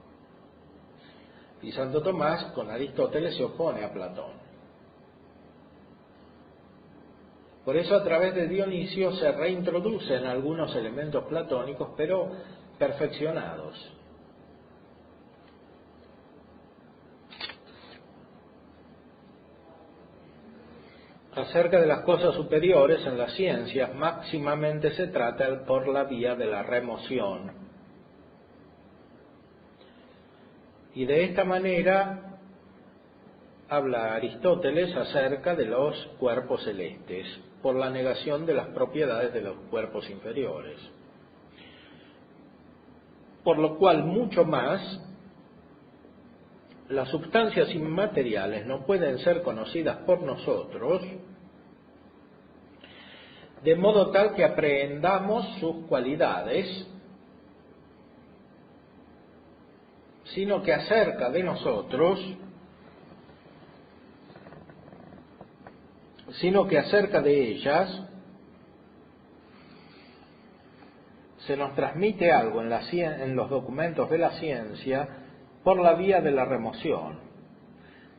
Speaker 1: y Santo Tomás con Aristóteles se opone a Platón. Por eso a través de Dionisio se reintroducen algunos elementos platónicos, pero perfeccionados. Acerca de las cosas superiores en las ciencias, máximamente se trata por la vía de la remoción. Y de esta manera habla Aristóteles acerca de los cuerpos celestes, por la negación de las propiedades de los cuerpos inferiores. Por lo cual, mucho más, las sustancias inmateriales no pueden ser conocidas por nosotros, de modo tal que aprehendamos sus cualidades, sino que acerca de nosotros, sino que acerca de ellas se nos transmite algo en los documentos de la ciencia por la vía de la remoción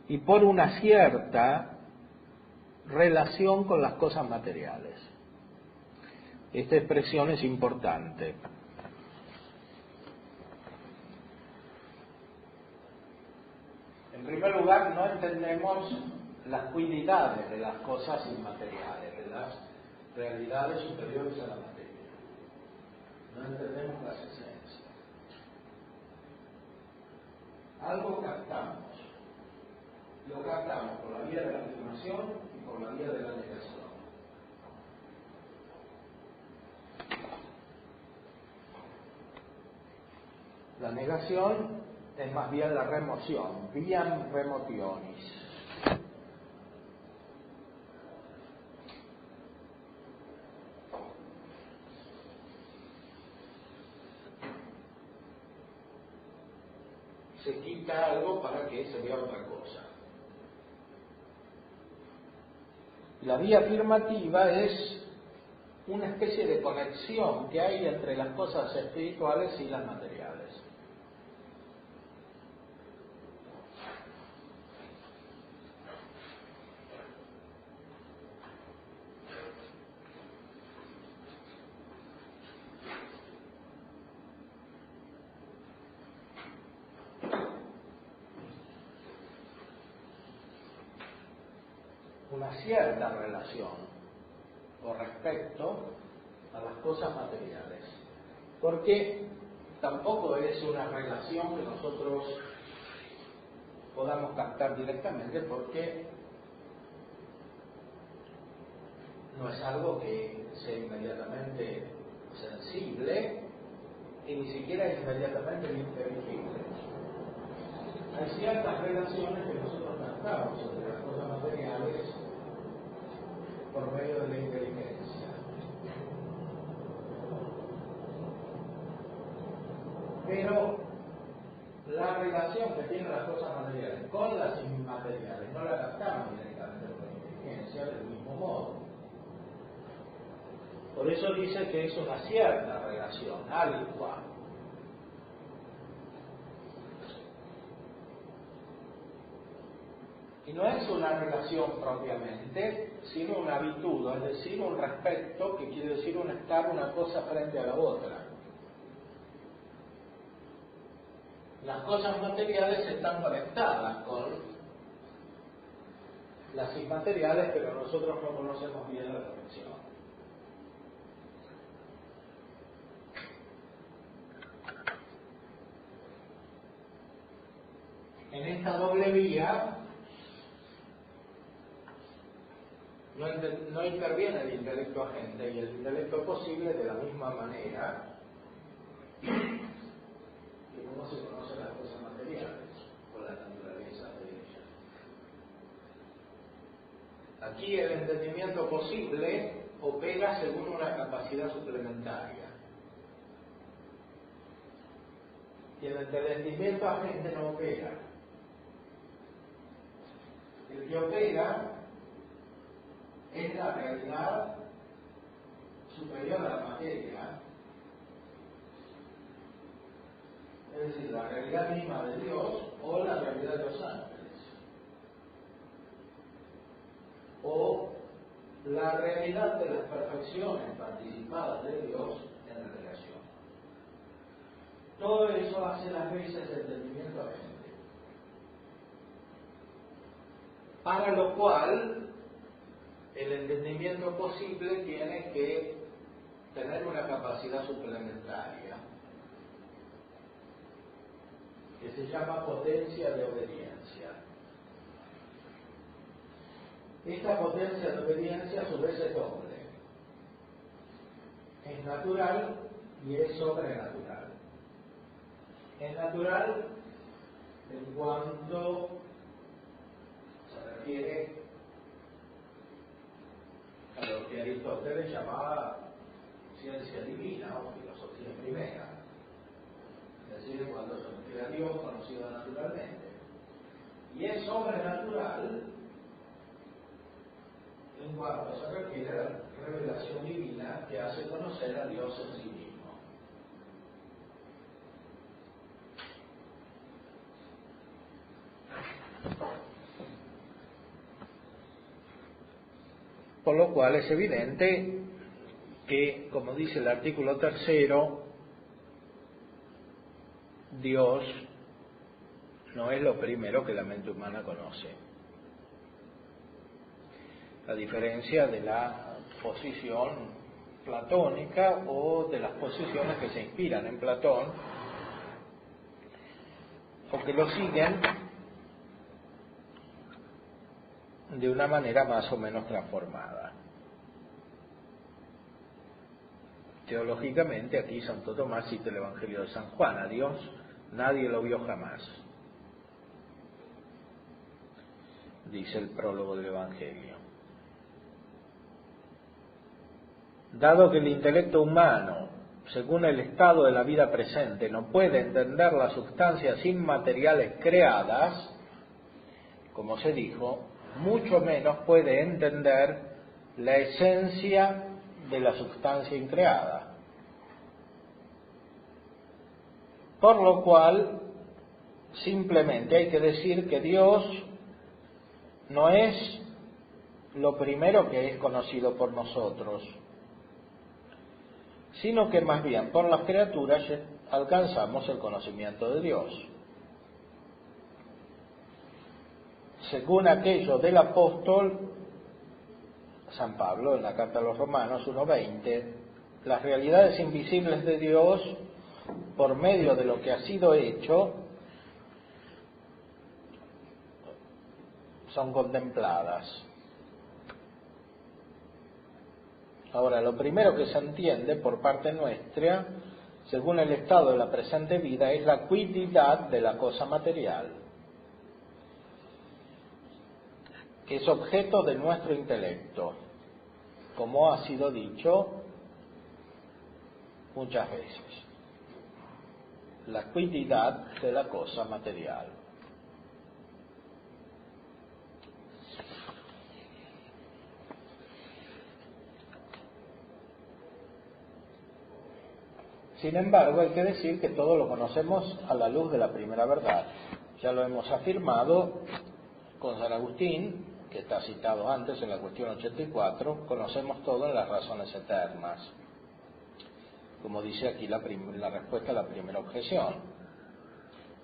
Speaker 1: y por una cierta relación con las cosas materiales. Esta expresión es importante. En primer lugar, no entendemos las cualidades de las cosas inmateriales, de las realidades superiores a la materia. No entendemos las esencias. Algo captamos. Lo captamos por la vía de la afirmación y por la vía de la negación. La negación es más bien la remoción, viam remotionis. Se quita algo para que se vea otra cosa. La vía afirmativa es una especie de conexión que hay entre las cosas espirituales y las materiales. Una cierta relación o respecto a las cosas materiales, porque tampoco es una relación que nosotros podamos captar directamente, porque no es algo que sea inmediatamente sensible y ni siquiera es inmediatamente inteligible. Hay ciertas relaciones que nosotros captamos entre las cosas materiales por medio de la inteligencia. Pero la relación que tienen las cosas materiales con las inmateriales no la captamos directamente por la inteligencia del mismo modo. Por eso dice que es una cierta relación, algo. Y no es una relación propiamente, sino una habitud, es decir, un respecto, que quiere decir un estar una cosa frente a la otra. Las cosas materiales están conectadas con las inmateriales, pero nosotros no conocemos bien la conexión. En esta doble vía no interviene el intelecto agente y el intelecto posible de la misma manera que cómo se conocen las cosas materiales o la naturaleza de ellas. Aquí el entendimiento posible opera según una capacidad suplementaria. Y el entendimiento agente no opera. El que opera es la realidad superior a la materia, es decir, la realidad misma de Dios o la realidad de los ángeles, o la realidad de las perfecciones participadas de Dios en la creación. Todo eso hace las veces de entendimiento agente. Para lo cual, el entendimiento posible tiene que tener una capacidad suplementaria que se llama potencia de obediencia. Esta potencia de obediencia a su vez es doble. Es natural y es sobrenatural. Es natural en cuanto se refiere a lo que Aristóteles llamaba ciencia divina o filosofía primera, es decir, cuando se refiere a Dios conocido naturalmente. Y es sobrenatural en cuanto se refiere a la revelación divina que hace conocer a Dios en sí mismo. Por lo cual es evidente que, como dice el artículo 3, Dios no es lo primero que la mente humana conoce. A diferencia de la posición platónica o de las posiciones que se inspiran en Platón o que lo siguen de una manera más o menos transformada. Teológicamente, aquí Santo Tomás cita el Evangelio de San Juan: a Dios nadie lo vio jamás, dice el prólogo del Evangelio. Dado que el intelecto humano, según el estado de la vida presente, no puede entender las sustancias inmateriales creadas, como se dijo, mucho menos puede entender la esencia de la sustancia increada. Por lo cual, simplemente hay que decir que Dios no es lo primero que es conocido por nosotros, sino que más bien por las criaturas alcanzamos el conocimiento de Dios. Según aquello del apóstol San Pablo en la carta a los Romanos 1:20, las realidades invisibles de Dios, por medio de lo que ha sido hecho, son contempladas. Ahora, lo primero que se entiende por parte nuestra, según el estado de la presente vida, es la quiddità de la cosa material, que es objeto de nuestro intelecto, como ha sido dicho muchas veces. La quiddità de la cosa material. Sin embargo, hay que decir que todo lo conocemos a la luz de la primera verdad. Ya lo hemos afirmado con San Agustín, que está citado antes en la cuestión 84, conocemos todo en las razones eternas, como dice aquí la respuesta a la primera objeción.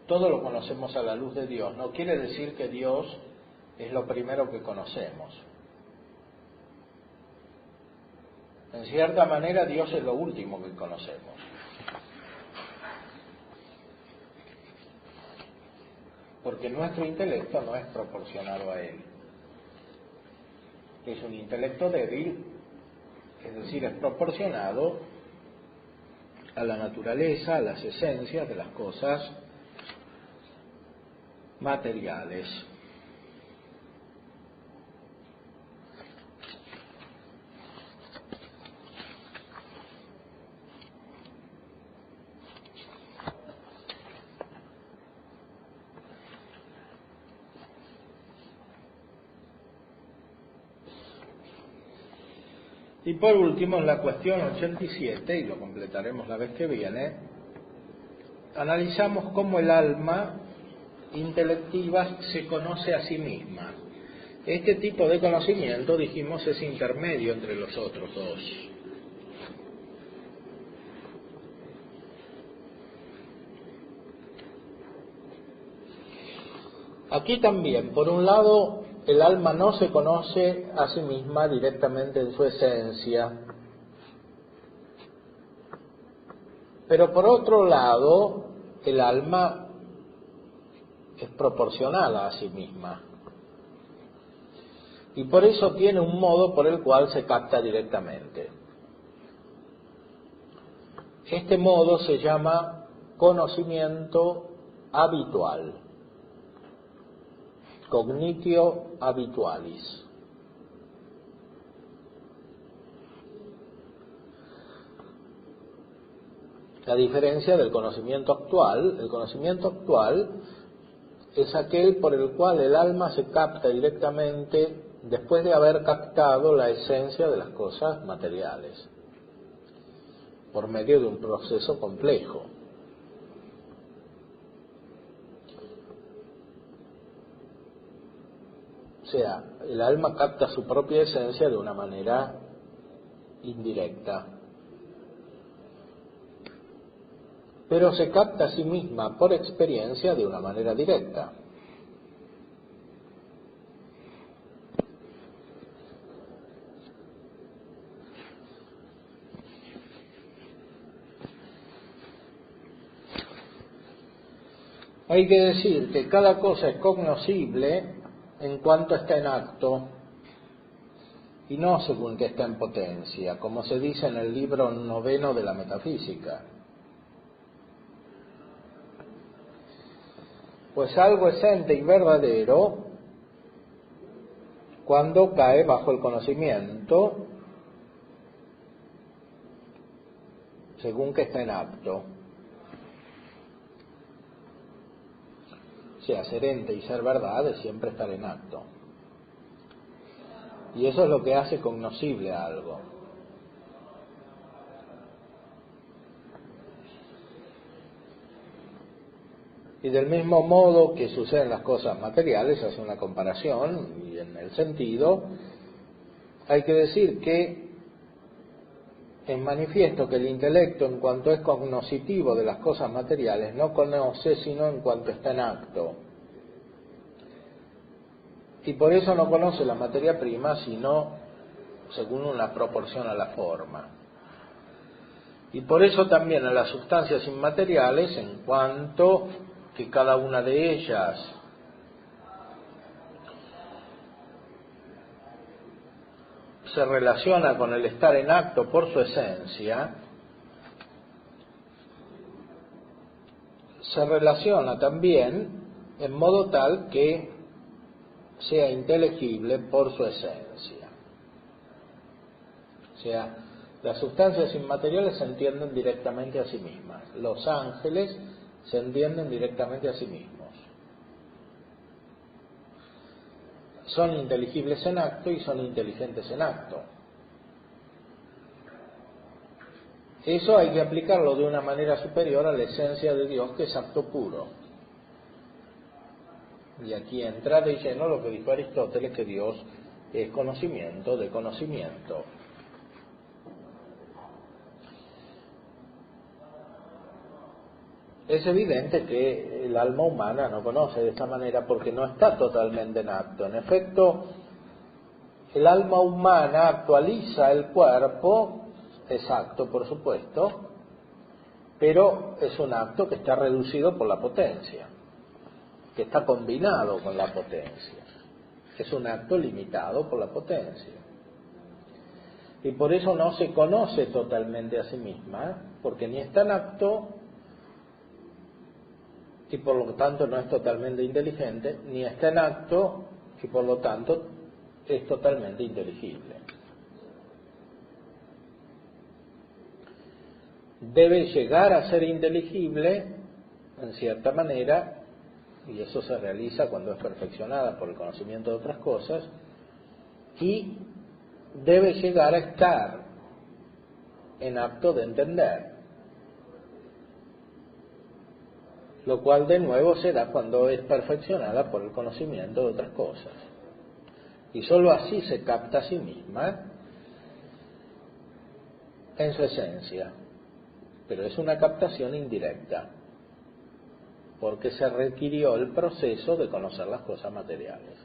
Speaker 1: Todo lo conocemos a la luz de Dios, no quiere decir que Dios es lo primero que conocemos. En cierta manera, Dios es lo último que conocemos. Porque nuestro intelecto no es proporcionado a Él. Es un intelecto débil, es decir, es proporcionado a la naturaleza, a las esencias de las cosas materiales. Y por último, en la cuestión 87, y lo completaremos la vez que viene, analizamos cómo el alma intelectiva se conoce a sí misma. Este tipo de conocimiento, dijimos, es intermedio entre los otros dos. Aquí también, por un lado, el alma no se conoce a sí misma directamente en su esencia, pero por otro lado, el alma es proporcional a sí misma y por eso tiene un modo por el cual se capta directamente. Este modo se llama conocimiento habitual, cognitio habitualis. La diferencia del conocimiento actual, el conocimiento actual es aquel por el cual el alma se capta directamente después de haber captado la esencia de las cosas materiales, por medio de un proceso complejo. O sea, el alma capta su propia esencia de una manera indirecta, pero se capta a sí misma por experiencia de una manera directa. Hay que decir que cada cosa es cognoscible en cuanto está en acto y no según que está en potencia, como se dice en el libro 9 de la Metafísica. Pues algo es ente y verdadero cuando cae bajo el conocimiento según que está en acto. O sea, ser ente y ser verdad es siempre estar en acto. Y eso es lo que hace cognoscible a algo. Y del mismo modo que suceden las cosas materiales, hace una comparación, y en el sentido, hay que decir que es manifiesto que el intelecto, en cuanto es cognoscitivo de las cosas materiales, no conoce sino en cuanto está en acto. Y por eso no conoce la materia prima, sino según una proporción a la forma. Y por eso también a las sustancias inmateriales, en cuanto que cada una de ellas se relaciona con el estar en acto por su esencia, se relaciona también en modo tal que sea inteligible por su esencia. O sea, las sustancias inmateriales se entienden directamente a sí mismas. Los ángeles se entienden directamente a sí mismos. Son inteligibles en acto y son inteligentes en acto. Eso hay que aplicarlo de una manera superior a la esencia de Dios, que es acto puro. Y aquí entra de lleno lo que dijo Aristóteles, que Dios es conocimiento de conocimiento. Es evidente que el alma humana no conoce de esta manera porque no está totalmente en acto. En efecto, el alma humana actualiza el cuerpo, es acto por supuesto, pero es un acto que está reducido por la potencia, que está combinado con la potencia. Es un acto limitado por la potencia. Y por eso no se conoce totalmente a sí misma, porque ni está en acto, y por lo tanto no es totalmente inteligente, ni está en acto y por lo tanto es totalmente inteligible. Debe llegar a ser inteligible en cierta manera, y eso se realiza cuando es perfeccionada por el conocimiento de otras cosas, y debe llegar a estar en acto de entender, lo cual de nuevo se da cuando es perfeccionada por el conocimiento de otras cosas. Y sólo así se capta a sí misma en su esencia, pero es una captación indirecta, porque se requirió el proceso de conocer las cosas materiales.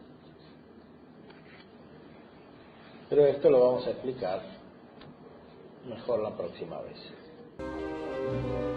Speaker 1: Pero esto lo vamos a explicar mejor la próxima vez.